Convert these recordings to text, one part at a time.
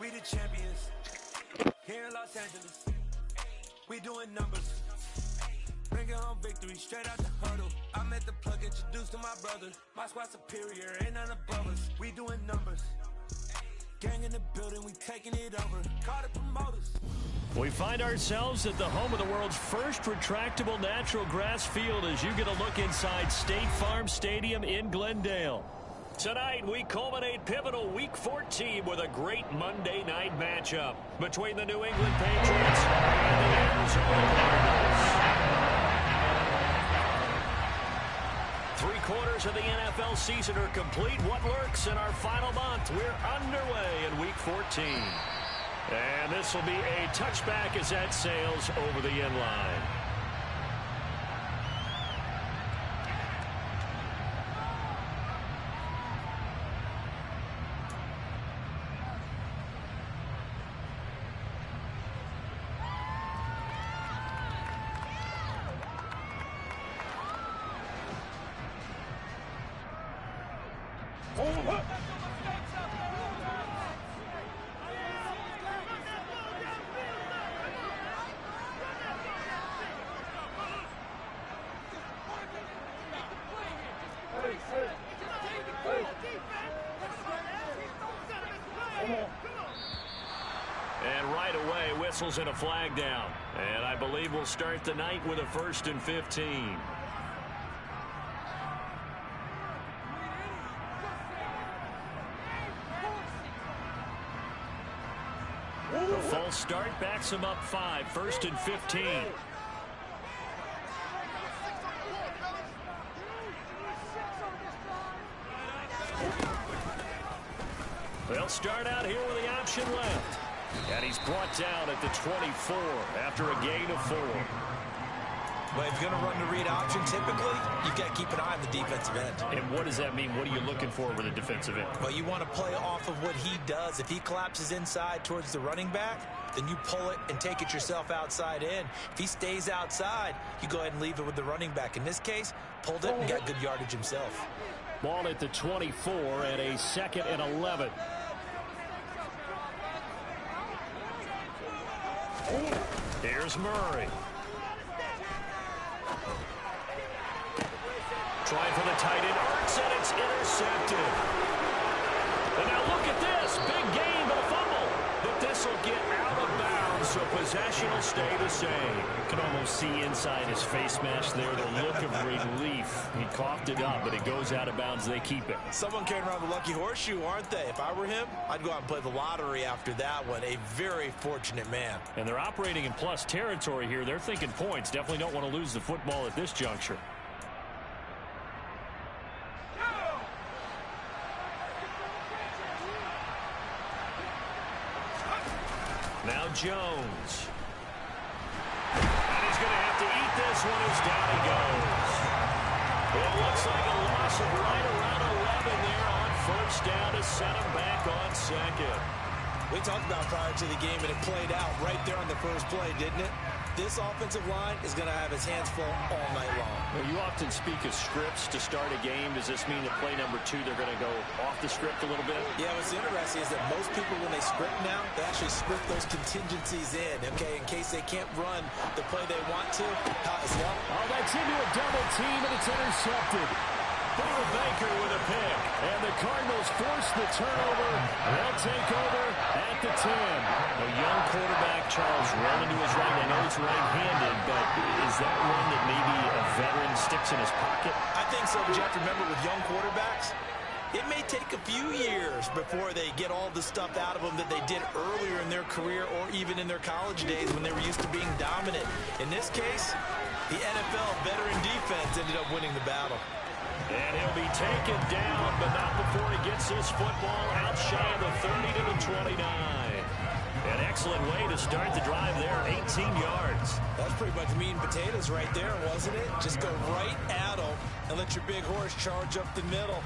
we the champions. Here in Los Angeles, we doing numbers. Bringing home victory straight out the huddle. I met the plug, introduced to my brother. My squad superior, ain't none above us. We doing numbers. Gang in the building, we taking it over. Call the promoters. We find ourselves at the home of the world's first retractable natural grass field as you get a look inside State Farm Stadium in Glendale. Tonight, we culminate pivotal Week 14 with a great Monday night matchup between the New England Patriots and the Arizona Cardinals. 3/4 of the NFL season are complete. What lurks in our final month? We're underway in Week 14. And this will be a touchback as that sails over the end line. And right away, whistles and a flag down. And I believe we'll start the night with a 1st and 15. The false start backs him up 5, 1st and 15. They'll start out here with the option left. And he's brought down at the 24 after a gain of 4. Well, if you're going to run the read option, typically, you've got to keep an eye on the defensive end. And what does that mean? What are you looking for with a defensive end? Well, you want to play off of what he does. If he collapses inside towards the running back, then you pull it and take it yourself outside in. If he stays outside, you go ahead and leave it with the running back. In this case, pulled it and got good yardage himself. Ball at the 24 and a 2nd and 11. Here's Murray. Trying for the tight end, arcs, and it's intercepted. And now look at this. Big gain, but a fumble. But this will get out of bounds, so possession will stay the same. You can almost see inside his face mask there the look of relief. He coughed it up, but it goes out of bounds. They keep it. Someone carrying around the lucky horseshoe, aren't they? If I were him, I'd go out and play the lottery after that one. A very fortunate man. And they're operating in plus territory here. They're thinking points. Definitely don't want to lose the football at this juncture. Now Jones. And he's going to have to eat this one as down he goes. It looks like a loss of right around 11 there on 1st down to set him back on 2nd. We talked about prior to the game, and it played out right there on the first play, didn't it? This offensive line is going to have his hands full all night long. Well, you often speak of scripts to start a game. Does this mean that play number 2, they're going to go off the script a little bit? Yeah, what's interesting is that most people, when they script now, they actually script those contingencies in, okay, in case they can't run the play they want to. As well. Oh, that's into a double team, and it's intercepted. Baker with a pick, and the Cardinals force the turnover. They'll take over at the 10. A young quarterback, Charles, rolling to his right. I know he's right-handed, but is that one that maybe a veteran sticks in his pocket? I think so, but you have to remember with young quarterbacks, it may take a few years before they get all the stuff out of them that they did earlier in their career or even in their college days when they were used to being dominant. In this case, the NFL veteran defense ended up winning the battle. And he'll be taken down, but not before he gets this football out shy of the 30 to the 29. An excellent way to start the drive there, 18 yards. That's pretty much meat and potatoes right there, wasn't it? Just go right at them and let your big horse charge up the middle.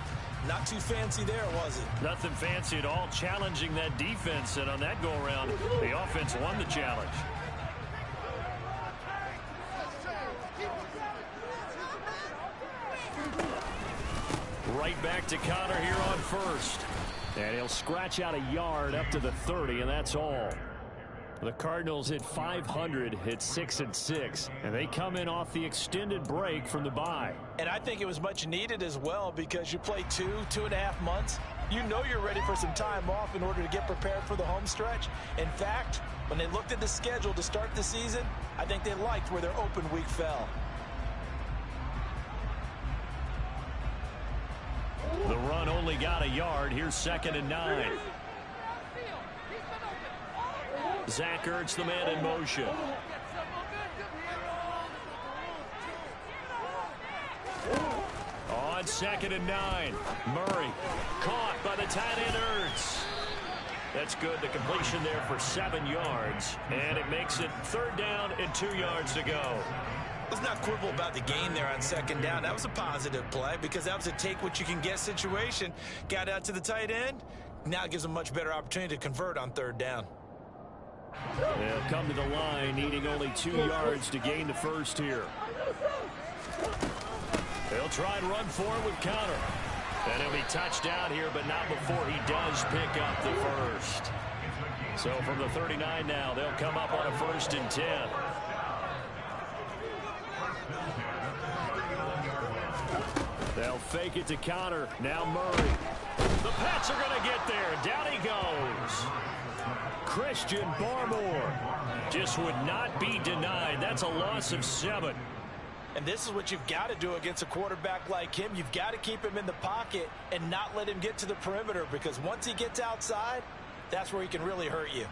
Not too fancy there, was it? Nothing fancy at all, challenging that defense, and on that go-around, the offense won the challenge. Right back to Connor here on 1st. And he'll scratch out a yard up to the 30, and that's all. The Cardinals hit 500 at 6-6, and they come in off the extended break from the bye. And I think it was much needed as well, because you play 2.5 months. You know you're ready for some time off in order to get prepared for the home stretch. In fact, when they looked at the schedule to start the season, I think they liked where their open week fell. The run only got a yard. Here's 2nd and 9. Zach Ertz, the man in motion. On 2nd and 9. Murray caught by the tight end Ertz. That's good. The completion there for 7 yards. And it makes it 3rd down and 2 yards to go. Let's not quibble about the gain there on 2nd down. That was a positive play because that was a take-what-you-can-get situation. Got out to the tight end. Now it gives them a much better opportunity to convert on 3rd down. They'll come to the line, needing only 2 yards to gain the first here. They'll try and run for it with Counter. And he'll be touched down here, but not before he does pick up the first. So from the 39 now, they'll come up on a 1st and 10. They'll fake it to Counter. Now Murray. The Pats are going to get there. Down he goes. Christian Barmore just would not be denied. That's a loss of 7. And this is what you've got to do against a quarterback like him. You've got to keep him in the pocket and not let him get to the perimeter, because once he gets outside, that's where he can really hurt you.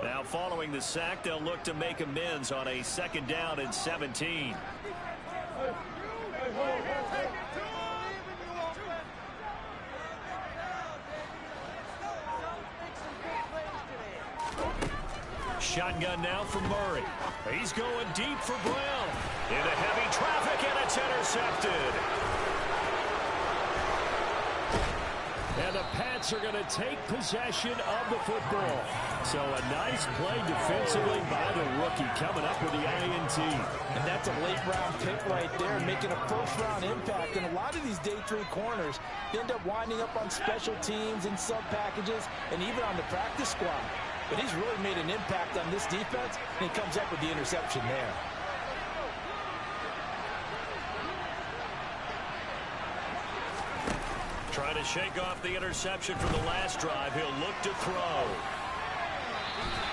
Now following the sack, they'll look to make amends on a 2nd down and 17. Shotgun now for Murray. He's going deep for Brown. Into heavy traffic, and it's intercepted. And the Pats are going to take possession of the football. So a nice play defensively by the rookie, coming up with the INT. And that's a late-round pick right there, making a first-round impact. And a lot of these day 3 corners end up winding up on special teams and sub-packages and even on the practice squad. But he's really made an impact on this defense, and he comes up with the interception there. Trying to shake off the interception from the last drive. He'll look to throw.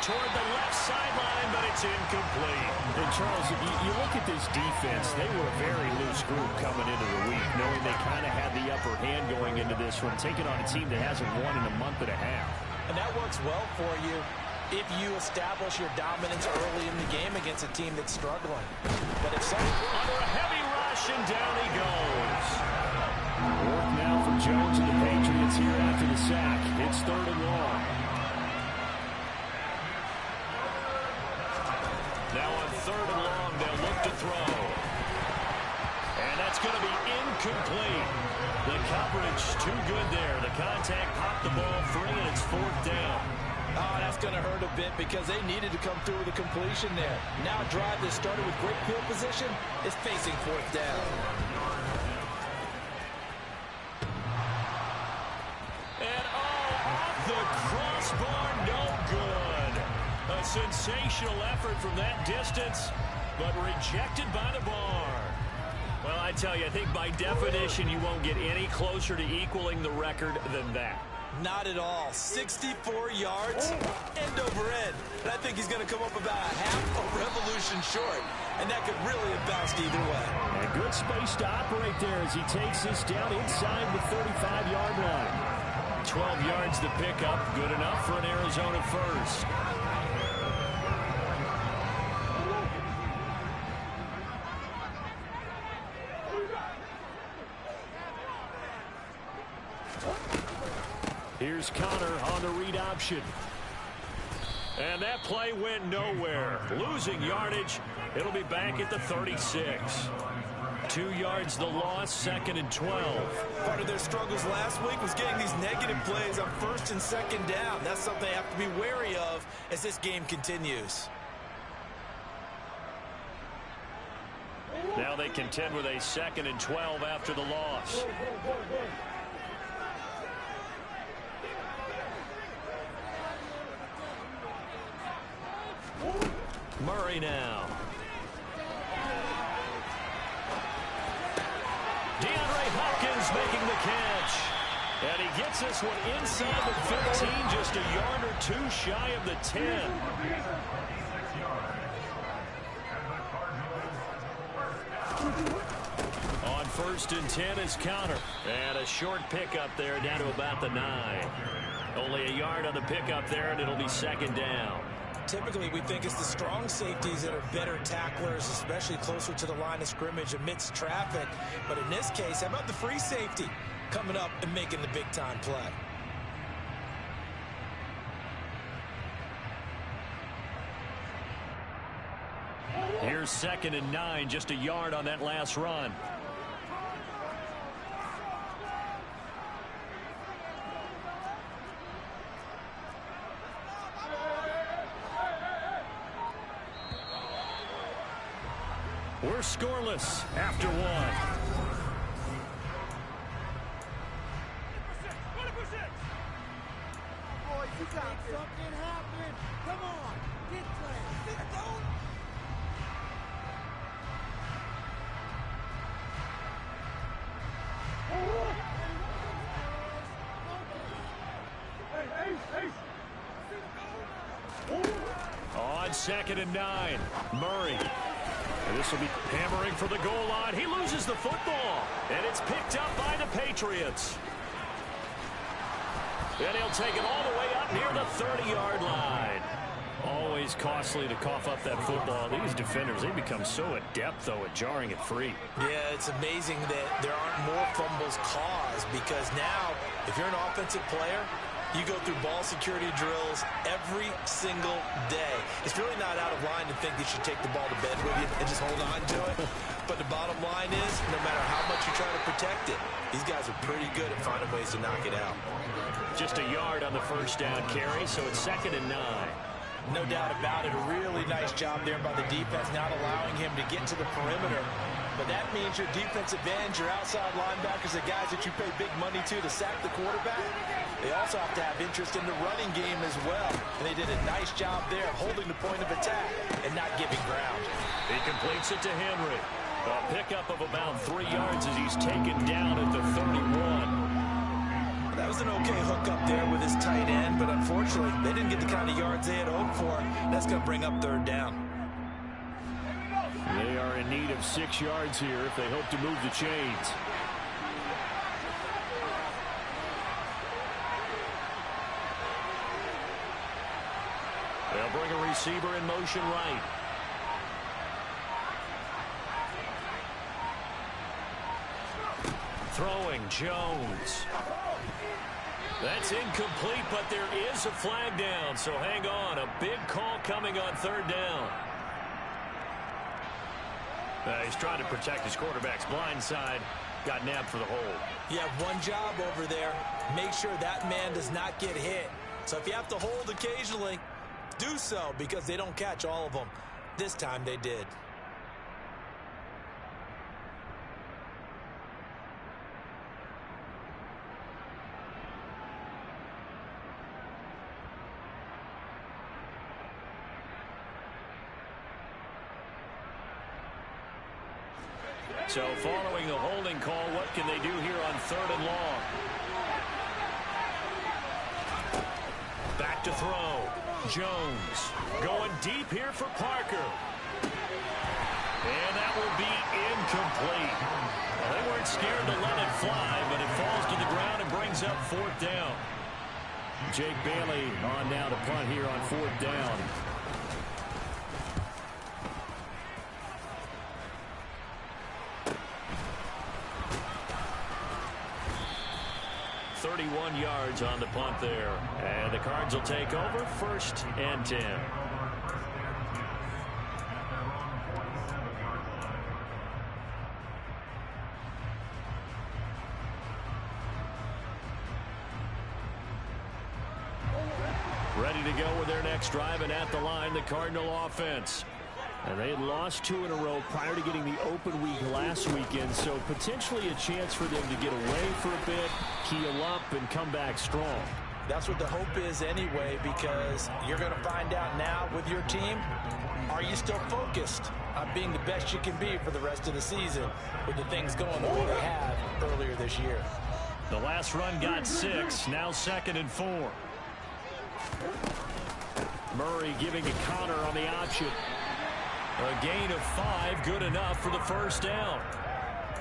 Toward the left sideline, but it's incomplete. And Charles, you look at this defense, they were a very loose group coming into the week, knowing they kind of had the upper hand going into this one, taking on a team that hasn't won in a month and a half. And that works well for you if you establish your dominance early in the game against a team that's struggling. But if so, under a heavy rush, and down he goes. Work now for Jones and the Patriots here after the sack. It's 3rd and long. Now on 3rd and long, they'll look to throw. And that's going to be incomplete. The coverage too good there. The contact popped the ball free, and it's 4th down. Oh, that's going to hurt a bit because they needed to come through with a completion there. Now a drive that started with great field position is facing 4th down. And off the crossbar, no good. A sensational effort from that distance, but rejected by the bar. Well, I tell you, I think by definition you won't get any closer to equaling the record than that. Not at all. 64 yards, end over end. And I think he's going to come up about a half a revolution short. And that could really have bounced either way. And good space to operate there as he takes this down inside the 35-yard line. 12 yards to pick up. Good enough for an Arizona first. Here's Connor on the read option. And that play went nowhere. Losing yardage. It'll be back at the 36. 2 yards the loss, 2nd and 12. Part of their struggles last week was getting these negative plays on 1st and 2nd down. That's something they have to be wary of as this game continues. Now Well, they contend with a 2nd and 12 after the loss. Murray now. DeAndre Hopkins making the catch. And he gets this one inside the 15, just a yard or two shy of the 10. On 1st and 10 is counter. And a short pickup there down to about the 9. Only a yard on the pickup there, and it'll be 2nd down. Typically, we think it's the strong safeties that are better tacklers, especially closer to the line of scrimmage amidst traffic. But in this case, how about the free safety coming up and making the big-time play? Here's 2nd and 9, just a yard on that last run. We're scoreless after 1. Boys, you got something happen. Come on, get playing. On 2nd and 9, Murray. And this will be hammering for the goal line. He loses the football, and it's picked up by the Patriots. And he'll take it all the way up near the 30-yard line. Always costly to cough up that football. These defenders, they become so adept, though, at jarring it free. Yeah, it's amazing that there aren't more fumbles caused, because now, if you're an offensive player, you go through ball security drills every single day. It's really not out of line to think that you take the ball to bed with you and just hold on to it. But the bottom line is, no matter how much you try to protect it, these guys are pretty good at finding ways to knock it out. Just a yard on the 1st down carry, so it's 2nd and 9. No doubt about it. A really nice job there by the defense, not allowing him to get to the perimeter. But that means your defensive ends, your outside linebackers, the guys that you pay big money to sack the quarterback, they also have to have interest in the running game as well. And they did a nice job there holding the point of attack and not giving ground. He completes it to Henry. A pickup of about 3 yards as he's taken down at the 31. That was an okay hookup there with his tight end, but unfortunately, they didn't get the kind of yards they had hoped for. That's going to bring up 3rd down. They are in need of 6 yards here if they hope to move the chains. They'll bring a receiver in motion right. Throwing Jones. That's incomplete, but there is a flag down, so hang on. A big call coming on 3rd down. He's trying to protect his quarterback's blind side. Got nabbed for the hold. You have one job over there. Make sure that man does not get hit. So if you have to hold occasionally, do so, because they don't catch all of them. This time they did. So following the holding call, what can they do here on 3rd and long? Back to throw. Jones going deep here for Parker. And that will be incomplete. Well, they weren't scared to let it fly, but it falls to the ground and brings up 4th down. Jake Bailey on now to punt here on 4th down. Yards on the punt there. And the Cards will take over 1st and 10. Ready to go with their next drive, and at the line, the Cardinal offense. And they had lost 2 in a row prior to getting the open week last weekend, so potentially a chance for them to get away for a bit, heal up, and come back strong. That's what the hope is anyway, because you're going to find out now with your team, are you still focused on being the best you can be for the rest of the season with the things going the way they have earlier this year? The last run got 6, now 2nd and 4. Murray giving a counter on the option. A gain of 5, good enough for the first down.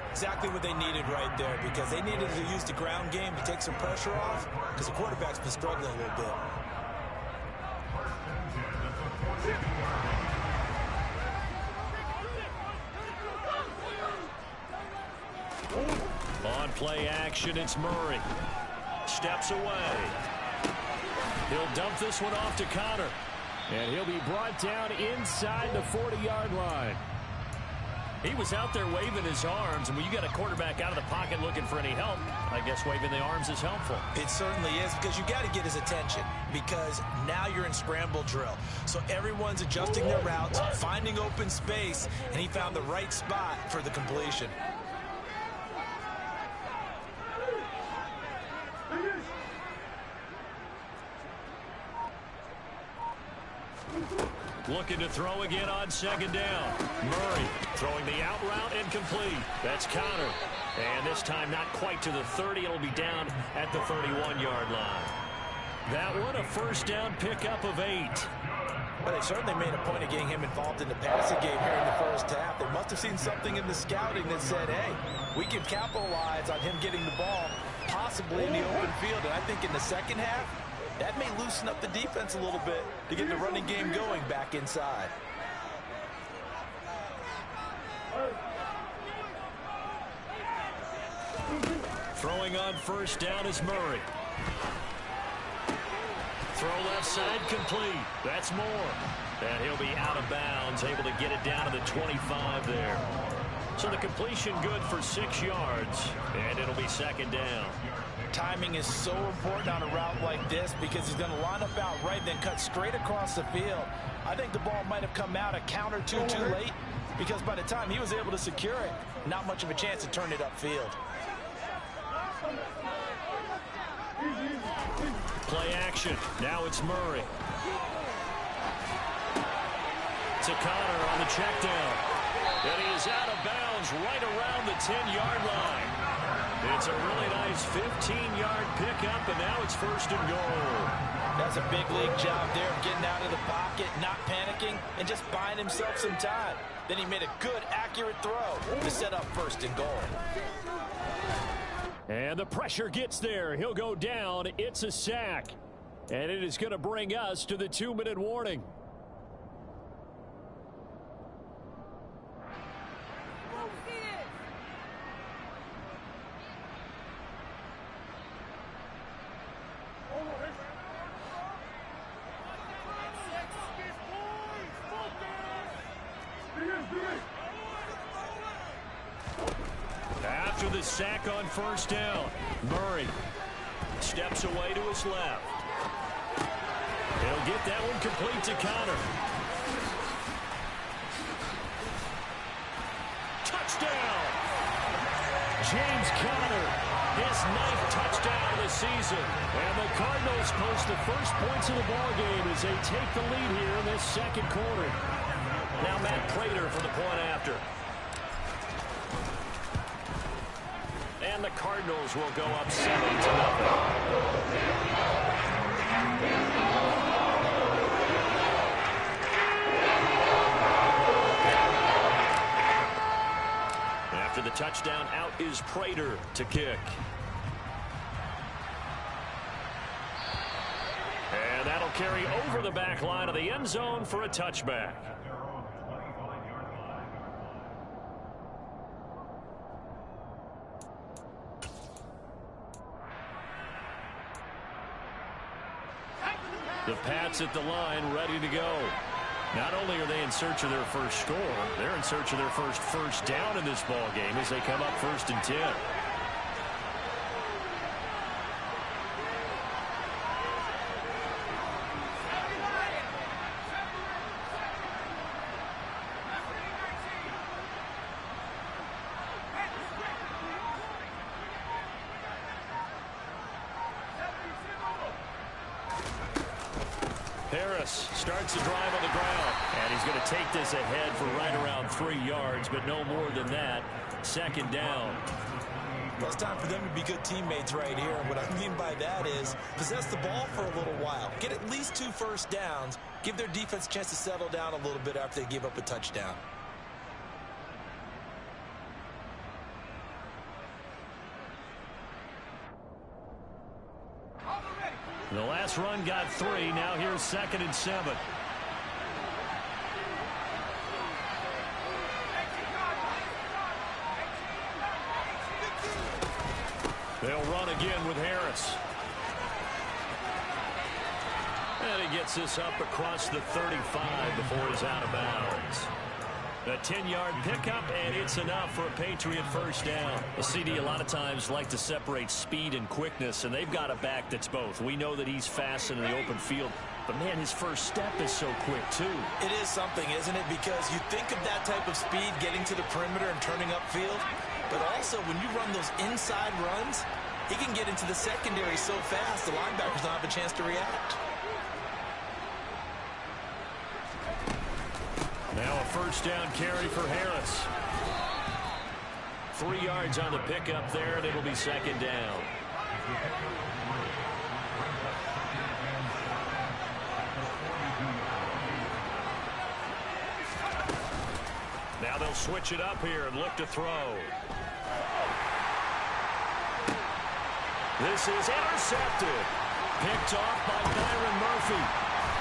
Exactly what they needed right there, because they needed to use the ground game to take some pressure off, because the quarterback's been struggling a little bit. On play action, it's Murray. Steps away. He'll dump this one off to Connor. And he'll be brought down inside the 40-yard line. He was out there waving his arms, and when you got a quarterback out of the pocket looking for any help, I guess waving the arms is helpful. It certainly is, because you got to get his attention, because now you're in scramble drill. So everyone's adjusting their routes, finding open space, and he found the right spot for the completion. Looking to throw again on 2nd down. Murray throwing the out route and complete. That's Connor. And this time not quite to the 30. It'll be down at the 31-yard line. That one a first down pickup of 8. But they certainly made a point of getting him involved in the passing game here in the first half. They must have seen something in the scouting that said, hey, we can capitalize on him getting the ball possibly in the open field. And I think in the second half, that may loosen up the defense a little bit to get the running game going back inside. Throwing on first down is Murray. Throw left side complete. That's Moore. And he'll be out of bounds, able to get it down to the 25 there. So the completion good for 6 yards, and it'll be 2nd down. Timing is so important on a route like this, because he's going to line up out right, then cut straight across the field. I think the ball might have come out a count or two too late, because by the time he was able to secure it, not much of a chance to turn it upfield. Play action. Now it's Murray. To Connor on the check down. And he is out of bounds right around the 10-yard line. It's a really nice 15-yard pickup, and now it's 1st and goal. That's a big league job there of getting out of the pocket, not panicking, and just buying himself some time. Then he made a good, accurate throw to set up 1st and goal. And the pressure gets there. He'll go down. It's a sack. And it is going to bring us to the 2-minute warning. After the sack on first down, Murray steps away to his left. He'll get that one complete to Connor. Touchdown! James Conner, his 9th touchdown of the season. And the Cardinals post the first points of the ballgame as they take the lead here in this 2nd quarter. Now Matt Prater for the point after. And the Cardinals will go up 7-0. After the touchdown, out is Prater to kick. And that'll carry over the back line of the end zone for a touchback. The Pats at the line, ready to go. Not only are they in search of their first score, they're in search of their first down in this ball game as they come up 1st and 10. Harris starts the drive on the ground. And he's going to take this ahead for right around 3 yards, but no more than that. Second down. Well, it's time for them to be good teammates right here. And what I mean by that is possess the ball for a little while. Get at least 2 first downs. Give their defense a chance to settle down a little bit after they give up a touchdown. The last run got 3. Now here's 2nd and 7. They'll run again with Harris. And he gets this up across the 35 before he's out of bounds. A 10-yard pickup, and it's enough for a Patriot first down. The CD a lot of times like to separate speed and quickness, and they've got a back that's both. We know that he's fast in the open field, but, man, his first step is so quick, too. It is something, isn't it? Because you think of that type of speed getting to the perimeter and turning upfield, but also when you run those inside runs, he can get into the secondary so fast the linebackers don't have a chance to react. Now a first down carry for Harris. 3 yards on the pickup there, and it'll be second down. Now they'll switch it up here and look to throw. This is intercepted. Picked off by Byron Murphy.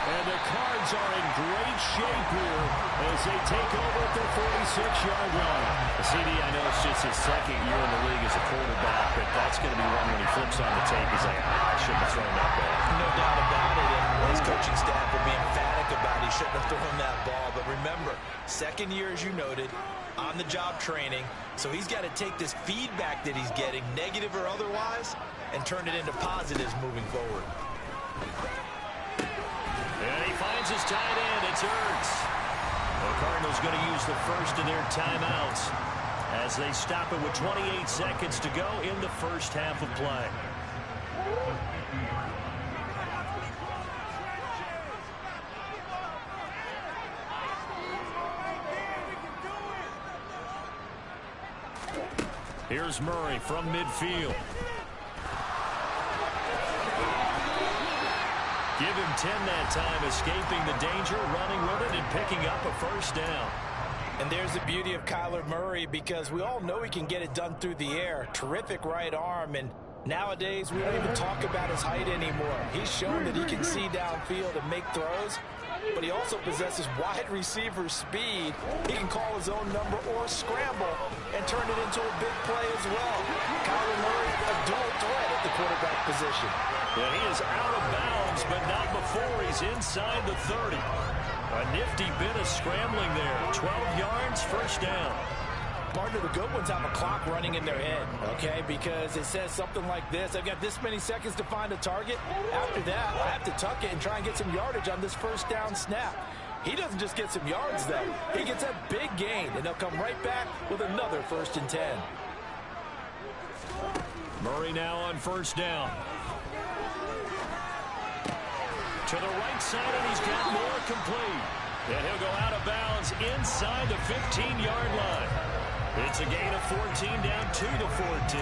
And the Cards are in great shape here as they take over at their 46-yard line. The CD, I know it's just his second year in the league as a quarterback, but that's going to be one when he flips on the tape. He's like, I shouldn't have thrown that ball. No doubt about it, and his coaching staff will be emphatic about he shouldn't have thrown that ball. But remember, second year, as you noted, on-the-job training, so he's got to take this feedback that he's getting, negative or otherwise, and turn it into positives moving forward. And he finds his tight end. It's Ertz. The Cardinals going to use the first of their timeouts as they stop it with 28 seconds to go in the first half of play. Here's Murray from midfield. Give him 10 that time, escaping the danger, running with it, and picking up a first down. And there's the beauty of Kyler Murray, because we all know he can get it done through the air. Terrific right arm, and nowadays we don't even talk about his height anymore. He's shown that he can see downfield and make throws, but he also possesses wide receiver speed. He can call his own number or scramble and turn it into a big play as well. Kyler Murray, a dual threat at the quarterback position. Yeah, he is out of bounds, but not before he's inside the 30. A nifty bit of scrambling there. 12 yards, first down. Partner, the good ones have a clock running in their head, okay? Because it says something like this: I've got this many seconds to find a target. After that, I have to tuck it and try and get some yardage on this first down snap. He doesn't just get some yards, though. He gets a big gain, and they'll come right back with another 1st and 10. Murray now on first down. To the right side, and he's got more complete. And he'll go out of bounds inside the 15-yard line. It's a gain of 14, down 2-14.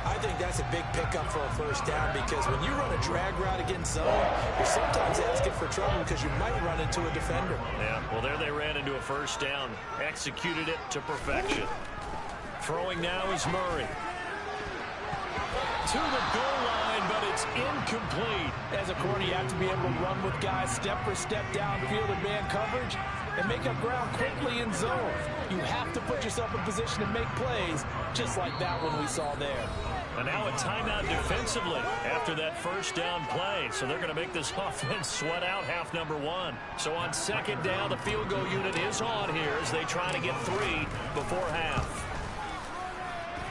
I think that's a big pickup for a first down, because when you run a drag route against zone, you're sometimes asking for trouble because you might run into a defender. Yeah, well, there they ran into a first down. Executed it to perfection. Throwing now is Murray. To the goal line, but it's incomplete. As a corner, you have to be able to run with guys step for step downfield in man coverage and make up ground quickly in zone. You have to put yourself in position to make plays, just like that one we saw there. And now a timeout defensively after that first down play. So they're going to make this offense sweat out half number 1. So on second down, the field goal unit is on here as they try to get 3 before half.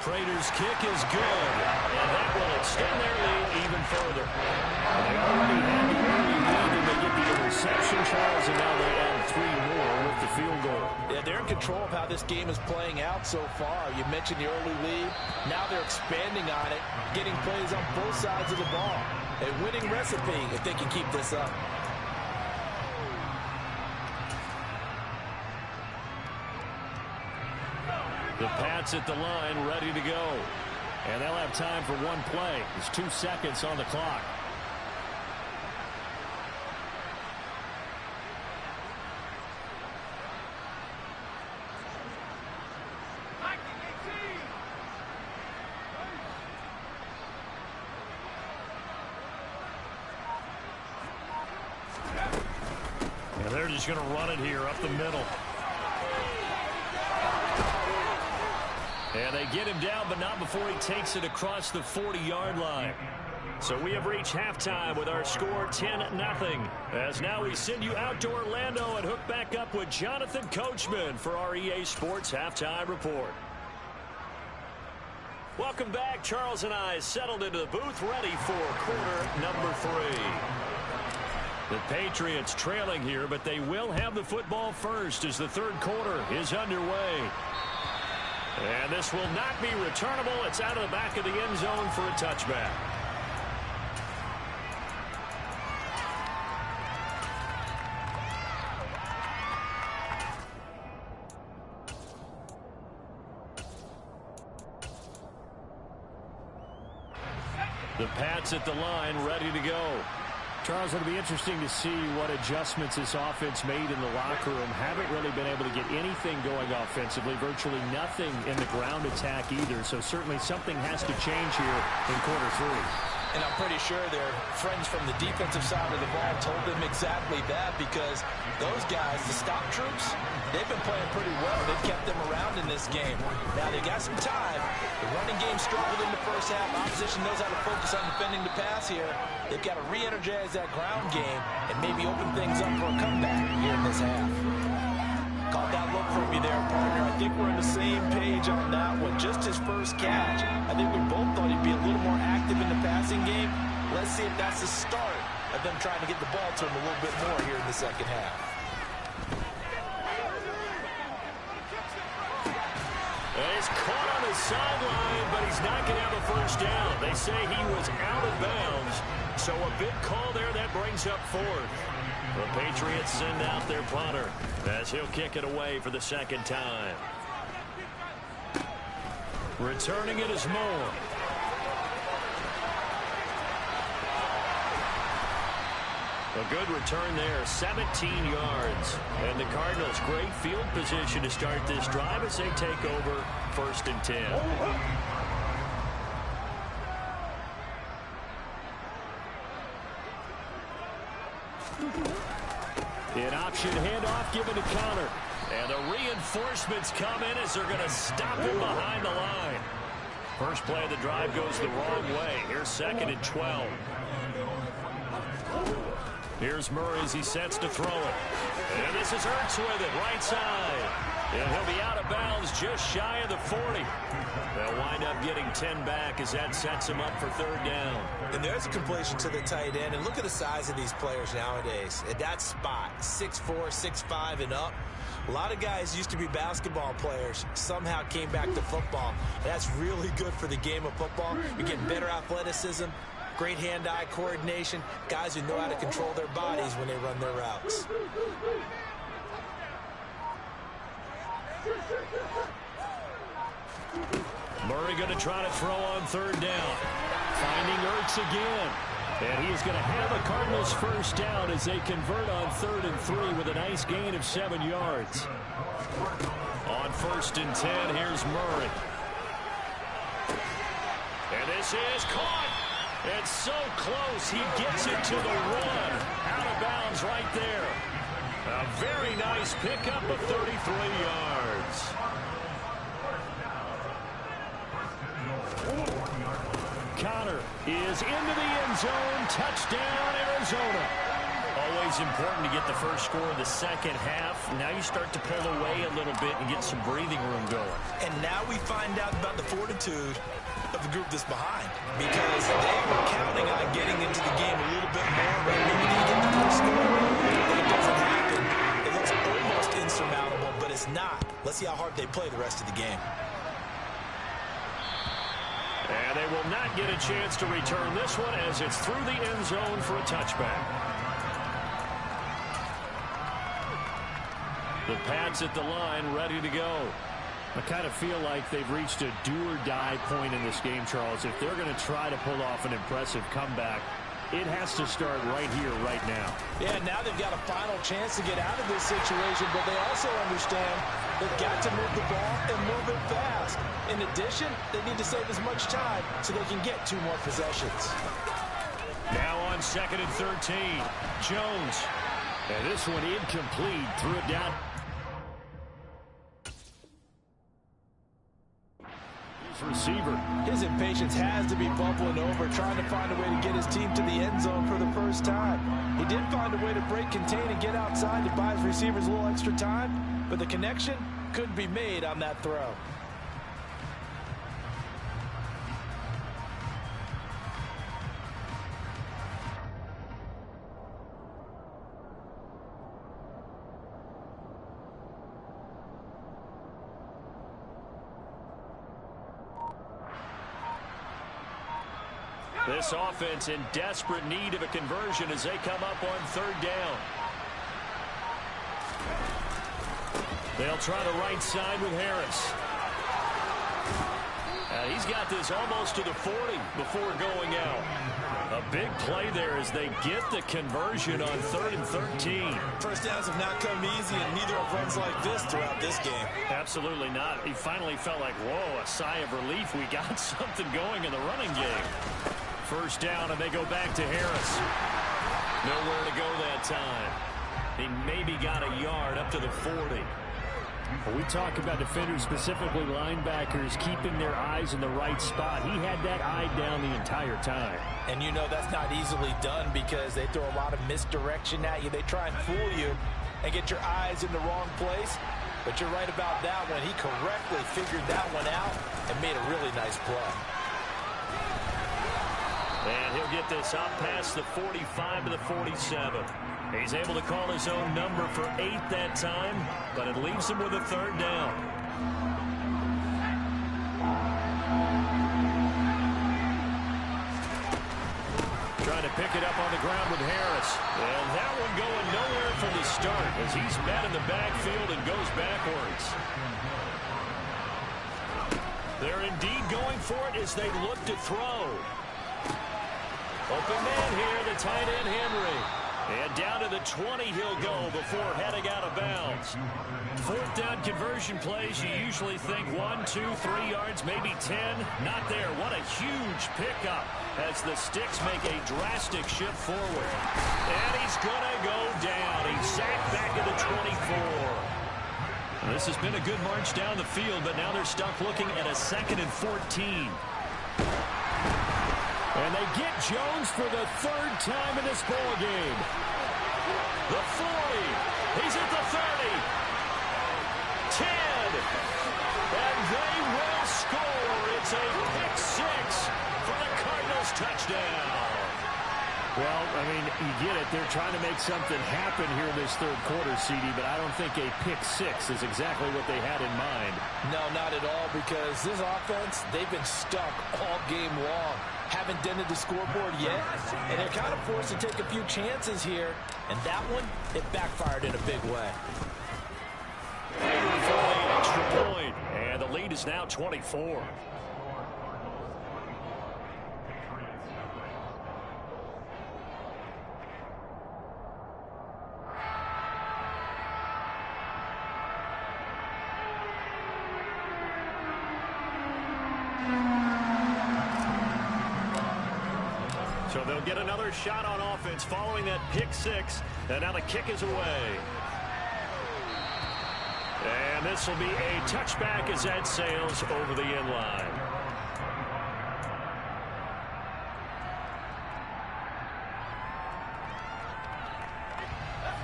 Prater's kick is good, and that will extend their lead even further. They already had the early lead, and they get the interception, Charles, and now they add 3 more with the field goal. Yeah, they're in control of how this game is playing out so far. You mentioned the early lead. Now they're expanding on it, getting plays on both sides of the ball. A winning recipe if they can keep this up. The Pats at the line, ready to go. And they'll have time for one play. There's 2 seconds on the clock. And they're just going to run it here up the middle. And they get him down, but not before he takes it across the 40-yard line. So we have reached halftime with our score 10-0. As now we send you out to Orlando and hook back up with Jonathan Coachman for our EA Sports Halftime Report. Welcome back. Charles and I settled into the booth, ready for quarter number 3. The Patriots trailing here, but they will have the football first as the third quarter is underway. And this will not be returnable. It's out of the back of the end zone for a touchback. The Pats at the line, ready to go. Charles, it'll be interesting to see what adjustments this offense made in the locker room. Haven't really been able to get anything going offensively, virtually nothing in the ground attack either. So certainly something has to change here in quarter 3. And I'm pretty sure their friends from the defensive side of the ball told them exactly that, because those guys, the stop troops, they've been playing pretty well. They've kept them around in this game. Now, they got some time. The running game struggled in the first half. Opposition knows how to focus on defending the pass here. They've got to re-energize that ground game and maybe open things up for a comeback here in this half. Caught that look from you there, partner. I think we're on the same page on that one. Just his first catch. I think we both thought he'd be a little more active in the passing game. Let's see if that's the start of them trying to get the ball to him a little bit more here in the second half. He's caught on the sideline, but he's not going to have a first down. They say he was out of bounds, so a big call there that brings up fourth. The Patriots send out their punter as he'll kick it away for the second time. Returning it is Moore. A good return there, 17 yards. And the Cardinals, great field position to start this drive as they take over 1st and 10. An option handoff given to Connor. And the reinforcements come in as they're going to stop him behind the line. First play of the drive goes the wrong way. Here's 2nd and 12. Here's Murray as he sets to throw it. And this is Ertz with it, right side. And he'll be out of bounds just shy of the 40. They'll wind up getting 10 back as that sets him up for 3rd down. And there's a completion to the tight end. And look at the size of these players nowadays. At that spot, 6'4", 6'5", and up. A lot of guys used to be basketball players, somehow came back to football. That's really good for the game of football. You're getting better athleticism, great hand-eye coordination, guys who know how to control their bodies when they run their routes. Murray going to try to throw on 3rd down. Finding Ertz again. And he is going to have a Cardinals first down as they convert on 3rd and 3 with a nice gain of 7 yards. On 1st and 10, here's Murray. And this is caught. It's so close. He gets it to the 1. Out of bounds right there. A very nice pickup of 33 yards. Connor is into the end zone. Touchdown, Arizona. Always important to get the first score of the second half. Now you start to pull away a little bit and get some breathing room going. And now we find out about the fortitude of the group that's behind, because they were counting on getting into the game a little bit more. Maybe they get the first score. That doesn't happen. It looks almost insurmountable, but it's not. Let's see how hard they play the rest of the game. And they will not get a chance to return this one as it's through the end zone for a touchback. The Pats at the line, ready to go. I kind of feel like they've reached a do-or-die point in this game, Charles. If they're going to try to pull off an impressive comeback, it has to start right here, right now. Yeah, now they've got a final chance to get out of this situation, but they also understand they've got to move the ball and move it fast. In addition, they need to save as much time so they can get 2 more possessions. Now on 2nd and 13, Jones. And this one incomplete, threw it down. Receiver. His impatience has to be bubbling over, trying to find a way to get his team to the end zone for the first time. He did find a way to break contain and get outside to buy his receivers a little extra time, but the connection couldn't be made on that throw. This offense in desperate need of a conversion as they come up on 3rd down. They'll try the right side with Harris. He's got this almost to the 40 before going out. A big play there as they get the conversion on 3rd and 13. First downs have not come easy, and neither have runs like this throughout this game. Absolutely not. He finally felt like, whoa, a sigh of relief. We got something going in the running game. First down, and they go back to Harris. Nowhere to go that time. He maybe got a yard up to the 40. When we talk about defenders, specifically linebackers, keeping their eyes in the right spot. He had that eye down the entire time. And you know that's not easily done because they throw a lot of misdirection at you. They try and fool you and get your eyes in the wrong place. But you're right about that one. He correctly figured that one out and made a really nice play. And he'll get this up past the 45 to the 47. He's able to call his own number for 8 that time, but it leaves him with a 3rd down. Trying to pick it up on the ground with Harris. And that one going nowhere from the start as he's met in the backfield and goes backwards. They're indeed going for it as they look to throw. Open man here, the tight end Henry. And down to the 20 he'll go before heading out of bounds. 4th down conversion plays, you usually think 1, 2, 3 yards, maybe 10. Not there. What a huge pickup as the Sticks make a drastic shift forward. And he's going to go down. He's sacked back at the 24. This has been a good march down the field, but now they're stuck looking at a 2nd and 14. And they get Jones for the 3rd time in this ball game. The 40. He's at the 30. 10. And they will score. It's a pick 6 for the Cardinals touchdown. Well, I mean, you get it. They're trying to make something happen here in this 3rd quarter, CD, but I don't think a pick 6 is exactly what they had in mind. No, not at all, because this offense, they've been stuck all game long. Haven't dented the scoreboard yet, and they're kind of forced to take a few chances here, and that one, it backfired in a big way. For the extra point, and the lead is now 24. So they'll get another shot on offense following that pick 6. And now the kick is away. And this will be a touchback as that sails over the end line.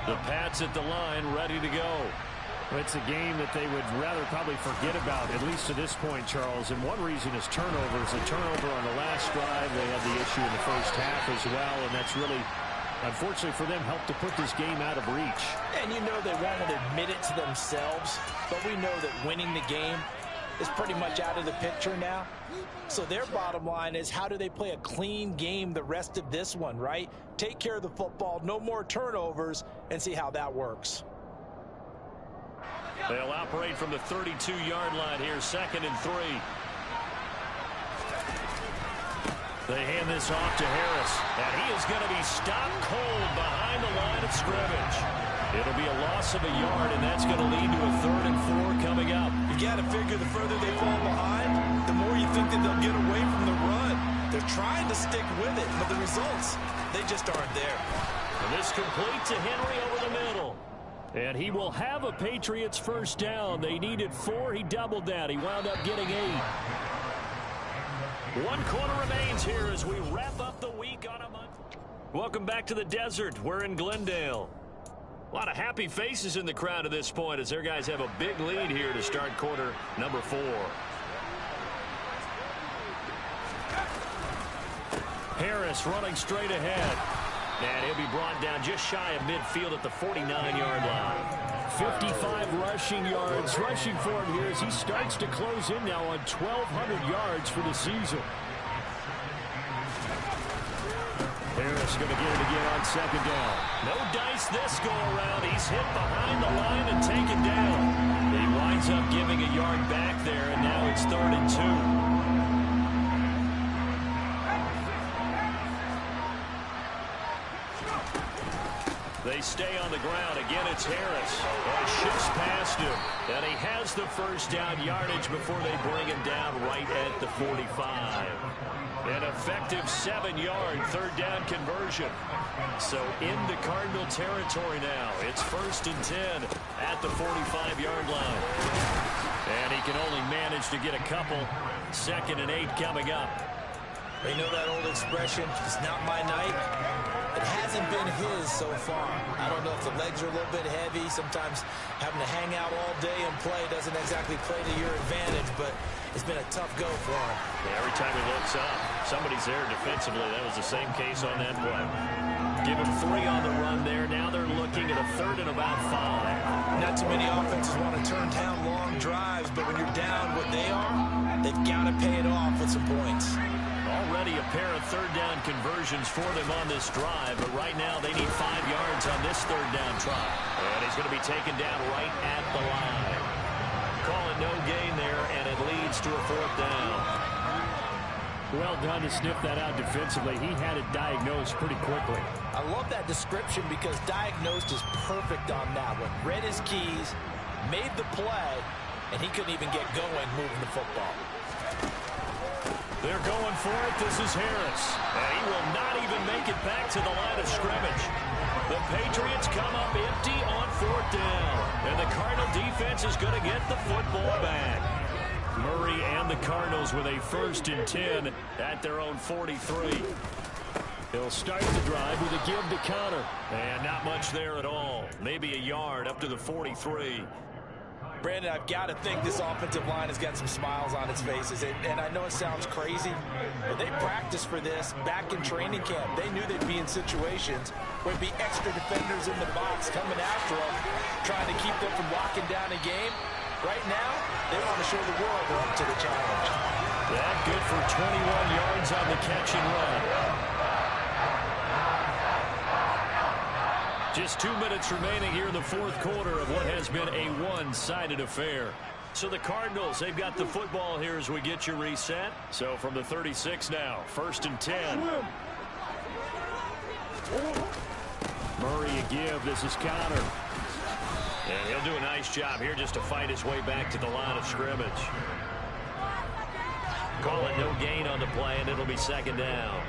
The Pats at the line, ready to go. It's a game that they would rather probably forget about, at least to this point, Charles. And one reason is turnovers. A turnover on the last drive. They had the issue in the first half as well, and that's really, unfortunately for them, helped to put this game out of reach. And you know they won't admit it to themselves, but we know that winning the game is pretty much out of the picture now. So their bottom line is, how do they play a clean game the rest of this one, right? Take care of the football, no more turnovers, and see how that works. They'll operate from the 32-yard line here, 2nd and 3. They hand this off to Harris, and he is going to be stopped cold behind the line of scrimmage. It'll be a loss of a yard, and that's going to lead to a 3rd and 4 coming up. You got to figure the further they fall behind, the more you think that they'll get away from the run. They're trying to stick with it, but the results, they just aren't there. And this complete to Henry over the middle. And he will have a Patriots first down. They needed 4. He doubled that. He wound up getting 8. 1 quarter remains here as we wrap up the week on a month. Welcome back to the desert. We're in Glendale. A lot of happy faces in the crowd at this point as their guys have a big lead here to start quarter number 4. Harris running straight ahead. And he'll be brought down just shy of midfield at the 49-yard line. 55 rushing yards. Rushing for him here as he starts to close in now on 1,200 yards for the season. Harris going to get it again on 2nd down. No dice this go around. He's hit behind the line and taken down. He winds up giving a yard back there, and now it's 3rd and 2. They stay on the ground. Again, it's Harris. And he shifts past him. And he has the first down yardage before they bring him down right at the 45. An effective 7-yard 3rd down conversion. So into Cardinal territory now. It's 1st and 10 at the 45-yard line. And he can only manage to get a couple. 2nd and 8 coming up. They know that old expression, it's not my night. It hasn't been his so far. I don't know if the legs are a little bit heavy. Sometimes having to hang out all day and play doesn't exactly play to your advantage, but it's been a tough go for him. Yeah, every time he looks up, somebody's there defensively. That was the same case on that play. Give him 3 on the run there. Now they're looking at a 3rd and about 5. Not too many offenses want to turn down long drives, but when you're down what they are, they've got to pay it off with some points. Already a pair of 3rd down conversions for them on this drive, but right now they need 5 yards on this 3rd down try. And he's going to be taken down right at the line. Calling no gain there, and it leads to a 4th down. Well done to sniff that out defensively. He had it diagnosed pretty quickly. I love that description because diagnosed is perfect on that one. Read his keys, made the play, and he couldn't even get going moving the football. They're going for it. This is Harris. And he will not even make it back to the line of scrimmage. The Patriots come up empty on 4th down. And the Cardinal defense is going to get the football back. Murray and the Cardinals with a 1st and 10 at their own 43. He'll start the drive with a give to Connor. And not much there at all. Maybe a yard up to the 43. Brandon, I've got to think this offensive line has got some smiles on its faces. And I know it sounds crazy, but they practiced for this back in training camp. They knew they'd be in situations where there'd be extra defenders in the box coming after them, trying to keep them from locking down a game. Right now, they want to show the world they're up to the challenge. That good for 21 yards on the catch and run. Just 2 minutes remaining here in the 4th quarter of what has been a one-sided affair. So the Cardinals, they've got the football here as we get you reset. So from the 36 now, 1st and 10. Murray a give. This is Connor. And he'll do a nice job here just to fight his way back to the line of scrimmage. Call it no gain on the play, and it'll be 2nd down.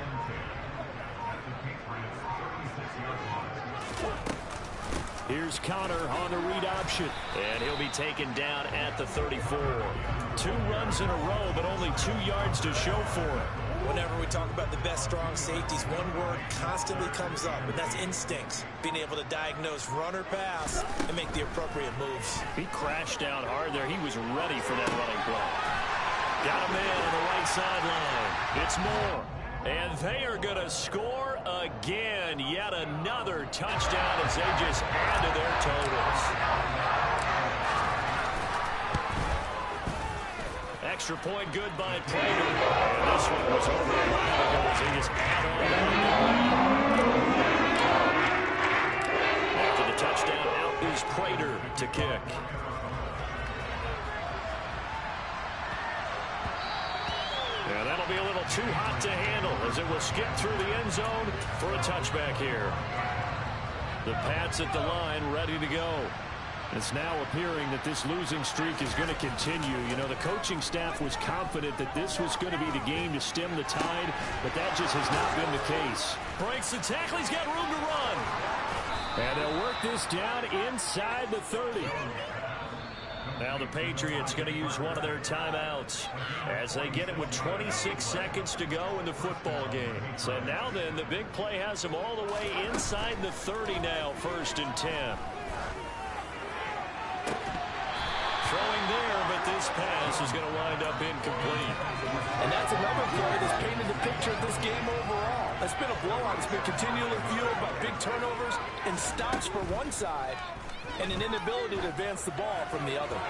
Here's Connor on the read option. And he'll be taken down at the 34. 2 runs in a row, but only 2 yards to show for it. Whenever we talk about the best strong safeties, one word constantly comes up, and that's instincts. Being able to diagnose run or pass and make the appropriate moves. He crashed down hard there. He was ready for that running play. Got a man on the right sideline. It's Moore. And they are going to score again. Yet another touchdown as they just add to their totals. Extra point good by Prater. And this one was over a while ago as they just add on. After the touchdown, out is Prater to kick. too hot to handle as it will skip through the end zone for a touchback here. The Pats at the line, ready to go. It's now appearing that this losing streak is going to continue. You know, the coaching staff was confident that this was going to be the game to stem the tide, but that just has not been the case. Breaks the tackle. He's got room to run. And they'll work this down inside the 30. Now the Patriots going to use one of their timeouts as they get it with 26 seconds to go in the football game. So now then, the big play has them all the way inside the 30 now, 1st and 10. Throwing there, but this pass is going to wind up incomplete. And that's another play that's painted the picture of this game overall. It's been a blowout. It's been continually fueled by big turnovers and stops for one side and an inability to advance the ball from the other.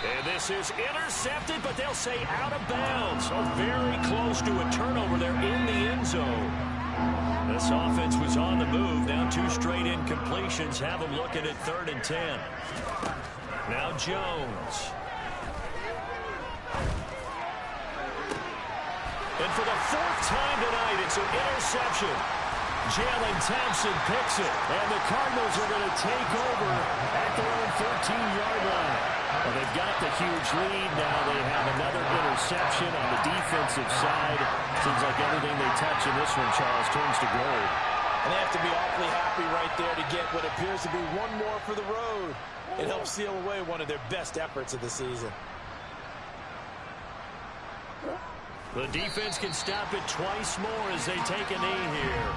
And this is intercepted, but they'll say out of bounds. So very close to a turnover there in the end zone. This offense was on the move. Now 2 straight incompletions have them looking at 3rd and 10. Now Jones. And for the 4th time tonight, it's an interception. Jalen Thompson picks it. And the Cardinals are going to take over at their own 13-yard line. Well, they've got the huge lead. Now they have another interception on the defensive side. Seems like everything they touch in this one, Charles, turns to gold. And they have to be awfully happy right there to get what appears to be one more for the road. It helps seal away one of their best efforts of the season. The defense can stop it twice more as they take a knee here.